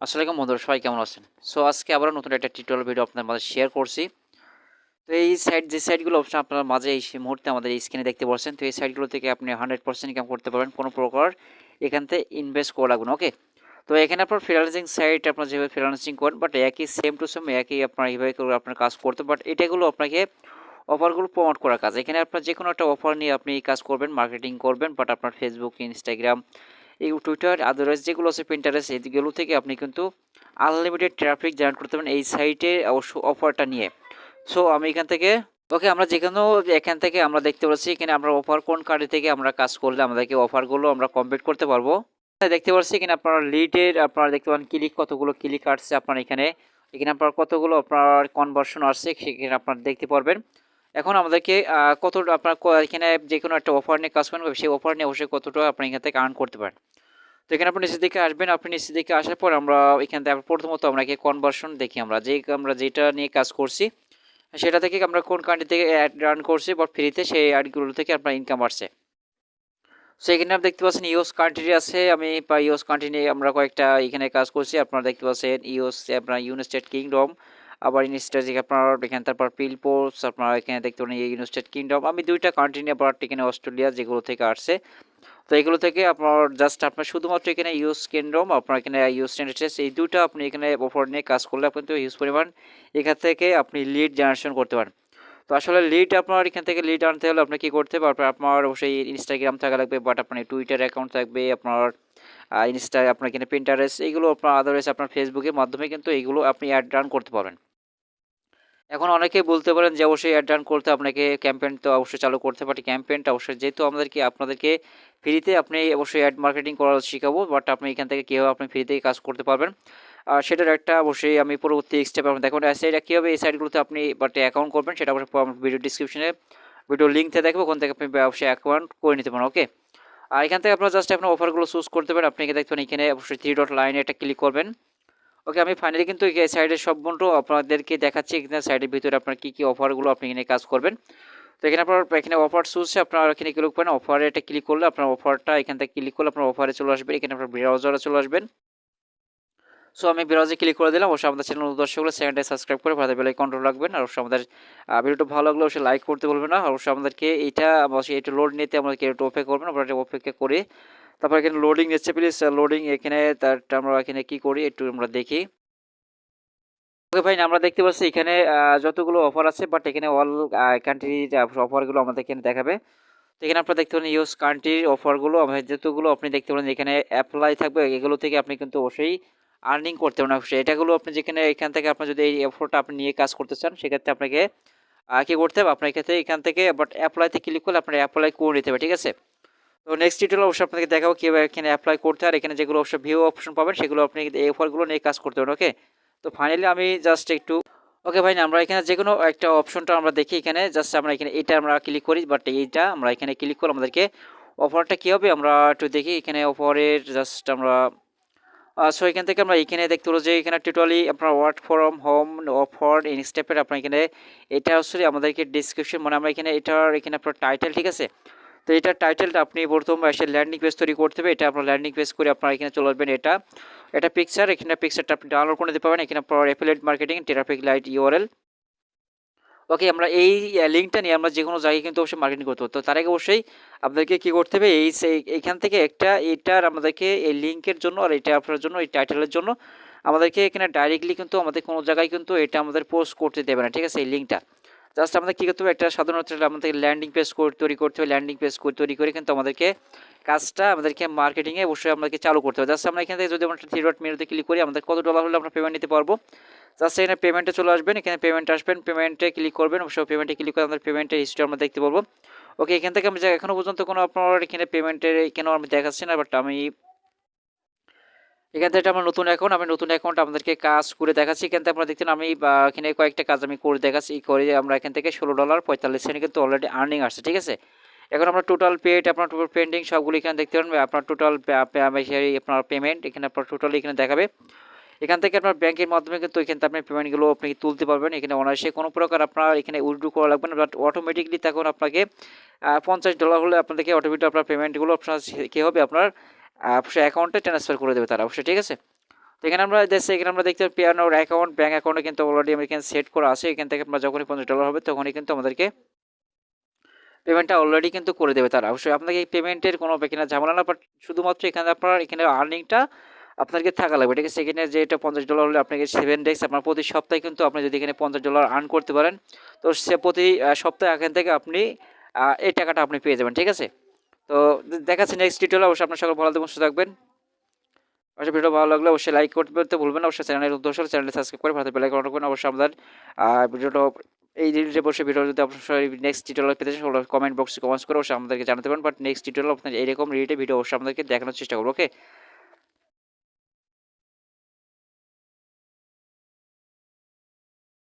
আসসালামু আলাইকুম বন্ধুরা, সবাই কেমন আছেন? সো আজকে আবারও নতুন একটা টিউটোরিয়াল ভিডিও আপনাদের মাঝে শেয়ার করছি। তো এই সাইটগুলো অবশ্যই আপনার মাঝে এই মুহূর্তে আমাদের এই স্ক্রিনে দেখতে পাচ্ছেন। তো এই সাইটগুলো থেকে আপনি 100% ইনকাম করতে পারবেন। কোনো প্রকার এখান থেকে ইনভেস্ট করা লাগবে না। ওকে? তো এখানে আপনার ফ্রিল্যান্সিং সাইট আপনার যেভাবে ফ্রিল্যান্সিং করেন, বাট একই সেম টু সেম একই আপনার এইভাবে করে আপনার কাজ করতে, বাট এটাগুলো আপনাকে অফারগুলো প্রমোট করার কাজ। এখানে আপনার যেকোনো একটা অফার নিয়ে আপনি কাজ করবেন, মার্কেটিং করবেন, বাট আপনার ফেসবুক, ইনস্টাগ্রাম, এই টুইটার, আদারওয়াইজ যেগুলো আছে পিন্টারেস্ট, এইগুলো থেকে আপনি কিন্তু আনলিমিটেড ট্রাফিক জেনারেট করতে পারেন এই সাইটে অবশ্য অফারটা নিয়ে। সো আমি এখান থেকে ওকে, আমরা যেখানেও এখান থেকে আমরা দেখতে পাচ্ছি এখানে আমরা অফার কোন কার্ডে থেকে আমরা কাজ করলে আমাদেরকে অফারগুলো আমরা কমপ্লিট করতে পারবো। দেখতে পাচ্ছি এখানে আপনার লিডের আপনারা দেখতে পান ক্লিক, কতগুলো ক্লিক আসছে আপনার এখানে। এখানে আপনার কতগুলো আপনার কনভার্সন আসছে সেখানে আপনার দেখতে পারবেন। এখন আমাদেরকে কত আপনার এখানে যে কোনো একটা অফার নিয়ে কাজ করেন, সেই অফার নিয়ে অবশ্যই কতটা আপনি এখান থেকে আর্ন করতে পারেন। তো এখানে আপনি নিচের দিকে আসবেন, আপনি নিচের দিকে আসার পর আমরা এখান থেকে প্রথমত আমরা কনভার্সন দেখি, আমরা যেটা নিয়ে কাজ করছি সেটা থেকে আমরা কোন কান্ট্রি থেকে অ্যাড রান করছি বা ফ্রিতে, সেই অ্যাডগুলো থেকে আপনার ইনকাম আসছে। সো এখানে আপনি দেখতে পাচ্ছেন ইউএস কান্ট্রি আছে, আমি ইউএস কান্ট্রি নিয়ে আমরা কয়েকটা এখানে কাজ করছি। আপনারা দেখতে পাচ্ছেন ইউএস, আপনার ইউনাইটেড কিংডম, আবার ইনস্টেট আপনার এখানে, তারপর পিলপোর্টস আপনারা এখানে দেখতে পারেন ইউনাইটেড কিংডম। আমি দুইটা কান্ট্রি নিয়ে আবার এখানে অস্ট্রেলিয়া যেগুলো থেকে আসছে। তো এগুলো থেকে আপনার জাস্ট আপনার শুধুমাত্র এখানে ইউএস কিংডম, আপনার এখানে ইউএস ইউনাইটেড স্টেটস, এই দুটো আপনি এখানে অফার নিয়ে কাজ করলে আপনি তো হিউজ পরিমাণ এখান থেকে আপনি লিড জেনারেশন করতে পারেন। তো আসলে লিড আপনার এখান থেকে লিড আনতে হলে আপনার কী করতে হবে, আপনার অবশ্যই ইনস্টাগ্রাম থাকা লাগবে, বাট আপনার টুইটার অ্যাকাউন্ট থাকবে, আপনার আপনার এখানে পিন্টারেস্ট, এইগুলো আপনার আদারওয়াইজ আপনার ফেসবুকের মাধ্যমে কিন্তু এইগুলো আপনি অ্যাড রান করতে পারবেন। এখন অনেকেই বলতে পারেন যে অবশ্যই অ্যাড রান করতে আপনাকে ক্যাম্পেইন তো অবশ্যই চালু করতে পারি। ক্যাম্পেইনটা অবশ্যই যেহেতু আপনাদেরকে ফ্রিতে আপনি অবশ্যই অ্যাড মার্কেটিং করা শিখাবো, বাট আপনি এখান থেকে কীভাবে আপনি ফ্রিতেই কাজ করতে পারবেন আর সেটার একটা অবশ্যই আমি পরবর্তী স্টেপ আপনার দেখুন এটা কীভাবে এই সাইটগুলোতে আপনি বাট অ্যাকাউন্ট করবেন সেটা অবশ্যই ভিডিও ডিসক্রিপশনে ভিডিও লিঙ্কতে দেখবো, ওখান থেকে আপনি অবশ্যই অ্যাকাউন্ট করে নিতে পারেন। ওকে, আর এখান থেকে আপনার জাস্ট আপনার অফারগুলো চুজ করতে পারেন। আপনি দেখতে পারেন এখানে অবশ্যই 3 ডট লাইনে একটা ক্লিক করবেন। ওকে, আমি ফাইনালি কিন্তু এই সাইডের সম্পূর্ণ আপনাদেরকে দেখাচ্ছি এখানে সাইডের ভিতরে আপনার কী কী অফারগুলো আপনি এখানে কাজ করবেন। তো এখানে আপনার এখানে অফার চলছে, আপনার এখানে ক্লিক করেন, অফারে এটা ক্লিক করলে আপনার অফারটা এখান থেকে ক্লিক করলে আপনার অফারে চলে আসবে, এখানে আপনার ব্রাউজারে চলে আসবেন। সো আমি ব্রাউজে ক্লিক করে দিলাম। অবশ্যই আমাদের চ্যানেল দর্শক হলে চ্যানেলটা সাবস্ক্রাইব করে ভালো বেল আইকন রাখবেন। আর অবশ্যই আমাদের ভিডিওটা ভালো লাগলে অবশ্যই লাইক করতে বলবেন না। অবশ্যই আমাদেরকে এইটা অবশ্যই একটু লোড নিতে আমাদেরকে একটু অপেক্ষা করবেন। আপনারা এটা অপেক্ষা করে তারপর এখানে লোডিং নিচ্ছে, প্লিজ লোডিং এখানে তারটা আমরা এখানে কী করি একটু আমরা দেখি। ওকে ফাইন, আমরা দেখতে পাচ্ছি এখানে যতগুলো অফার আছে, বাট এখানে অল কান্ট্রির অফারগুলো আমাদের এখানে দেখাবে। তো এখানে আপনারা দেখতে পারেন ইউএস কান্ট্রির অফারগুলো যতগুলো আপনি দেখতে পারেন এখানে অ্যাপ্লাই থাকবে, এগুলো থেকে আপনি কিন্তু অবশ্যই আর্নিং করতে পারেন। অবশ্যই এটাগুলো আপনি যেখানে এখান থেকে আপনার যদি এই অফারটা আপনি নিয়ে কাজ করতে চান, সেক্ষেত্রে আপনাকে কী করতে হবে, আপনার ক্ষেত্রে এখান থেকে বাট অ্যাপ্লাইতে ক্লিক করলে আপনার অ্যাপ্লাই করে নিতে হবে, ঠিক আছে। তো নেক্সট টিউটোরিয়াল অবশ্যই আপনাকে দেখাবো কীভাবে এখানে অ্যাপ্লাই করতে, আর এখানে যেগুলো অবশ্যই ভিউ অপশন পাবেন সেগুলো আপনি এই অফারগুলো নিয়ে কাজ করতে পারেন। ওকে, তো ফাইনালি আমি জাস্ট একটু ওকে ভাই, আমরা এখানে যেকোনো একটা অপশনটা আমরা দেখি, এখানে জাস্ট আমরা এখানে এটা আমরা ক্লিক করি, বাট এইটা আমরা এখানে ক্লিক করে আমাদেরকে অফারটা কী হবে আমরা একটু দেখি। এখানে অফারের জাস্ট আমরা সো এখান থেকে আমরা এখানে দেখতে পাবো যে এখানে টোটালি আপনার work from home offer in স্টেপের আপনার এখানে এটা আসলে আমাদেরকে ডিসক্রিপশন, মানে আমরা এখানে এটার এখানে আপনার টাইটেল, ঠিক আছে। তো এটার টাইটেলটা আপনি প্রথম এসে ল্যান্ডিং পেজ তৈরি করতে হবে, এটা আপনার ল্যান্ডিং পেজ করে আপনারা এখানে চলে আসবেন। এটা পিকচার, এখানে পিকচারটা আপনি ডাউনলোড করে দিতে পারবেন। এখানে আপনার affiliate marketing traffic light URL. Okay, আমরা এই লিঙ্কটা নিয়ে আমরা যেকোনো জায়গায় কিন্তু অবশ্যই মার্কেটিং করতে হবে। তো তার আগে অবশ্যই আপনাদেরকে কী করতে হবে, এইখান থেকে এটার আমাদেরকে এই লিঙ্কের জন্য আর এটা আপনার জন্য এই টাইটেলের জন্য আমাদেরকে এখানে ডাইরেক্টলি কিন্তু আমাদের কোনো জায়গায় কিন্তু এটা আমাদের পোস্ট করতে দেবে না, ঠিক আছে। এই লিঙ্কটা জাস্ট আমাদের কী করতে হবে, একটা সাধারণত আমাদের ল্যান্ডিং পেজ তৈরি করতে হবে। ল্যান্ডিং পেজ তৈরি করে কিন্তু আমাদেরকে কাজটা আমাদেরকে মার্কেটিংয়ে অবশ্যই আমাদেরকে চালু করতে হবে। জাস্ট আমরা এখান থেকে যদি আমরা 3 ডট মেনুতে ক্লিক করি, আমাদের কত ডলার হলে আমরা পেমেন্ট নিতে পারবো, জাস্ট এখানে পেমেন্টে চলে আসবেন। এখানে পেমেন্ট আসবেন, পেমেন্টে ক্লিক করবেন। অবশ্যই পেমেন্টে ক্লিক করে আমাদের পেমেন্টের হিস্ট্রি আমরা দেখতে পারবো। ওকে, এখান থেকে আমি এখনও পর্যন্ত কোনো আপনার এখানে পেমেন্টের কেন আমি দেখাচ্ছি না, বাট আমি এখান থেকে আমার নতুন অ্যাকাউন্ট, আমি নতুন অ্যাকাউন্ট আপনাদেরকে কাজ করে দেখাচ্ছি। এখান থেকে আপনারা দেখছেন আমি এখানে কয়েকটা কাজ আমি করে দেখাচ্ছি, করে আমরা এখান থেকে $16.45 কিন্তু অলরেডি আর্নিং আসছে, ঠিক আছে। এখন আমরা টোটাল পেড, আপনার টোটাল পেন্ডিং সবগুলো এখানে দেখতে পারেন। আপনার টোটাল আপনার পেমেন্ট এখানে আপনার টোটালি এখানে দেখাবে। এখান থেকে আপনার ব্যাংকের মাধ্যমে কিন্তু এখান থেকে আপনি পেমেন্টগুলো আপনি তুলতে পারবেন। এখানে অনায়াসে কোনো প্রকার আপনার এখানে উইথড্র করা লাগবে না, বাট অটোমেটিকলি তখন আপনাকে $50 হলে আপনাদেরকে অটোমেটিক আপনার পেমেন্টগুলো আপনার কী হবে, আপনার অবশ্যই অ্যাকাউন্টে ট্রান্সফার করে দেবে তারা, অবশ্যই, ঠিক আছে। তো এখানে আমরা দেখতে পাই পেয়ানোর অ্যাকাউন্ট, ব্যাঙ্ক অ্যাকাউন্টে কিন্তু অলরেডি আমরা এখানে সেট করা আছে। এখান থেকে আপনার যখনই $50 হবে তখনই কিন্তু আমাদেরকে পেমেন্টটা অলরেডি কিন্তু করে দেবে তারা। অবশ্যই আপনাকে এই পেমেন্টের কোনো এখানে ঝামেলা না, বাট শুধুমাত্র এখানে আপনার এখানে আর্নিংটা আপনাকে থাকা লাগবে, ঠিক আছে? এখানে যে এটা $50 হলে আপনাকে 7 ডেজ আপনার প্রতি সপ্তাহে কিন্তু আপনি যদি এখানে $50 আর্ন করতে পারেন, তো সে প্রতি সপ্তাহে এখান থেকে আপনি এই টাকাটা আপনি পেয়ে যাবেন, ঠিক আছে? তো দেখাচ্ছি নেক্সট টিউটোরিয়ালে। অবশ্যই আপনার সকল ভালো থাকবেন, সুস্থ থাকবেন। অবশ্যই ভিডিও ভালো লাগলে অবশ্যই লাইক করতে ভুলবেন না। অবশ্যই চ্যানেলের উদ্দেশ্য চ্যানেলটি সাবস্ক্রাইব করে ভালো বেল আইকন অন করবেন। অবশ্যই আমাদের ভিডিওটা এই যে বসে ভিডিও যদি অবশ্যই নেক্সট টিউটোরিয়াল পেতে চান কমেন্ট বক্সে কমেন্টস করে অবশ্যই আমাদেরকে জানাতে পারেন। বাট নেক্সট টিউটোরিয়াল আপনার এইরকম রিলেটেড ভিডিও অবশ্যই আমাদেরকে দেখানোর চেষ্টা করবো। ওকে।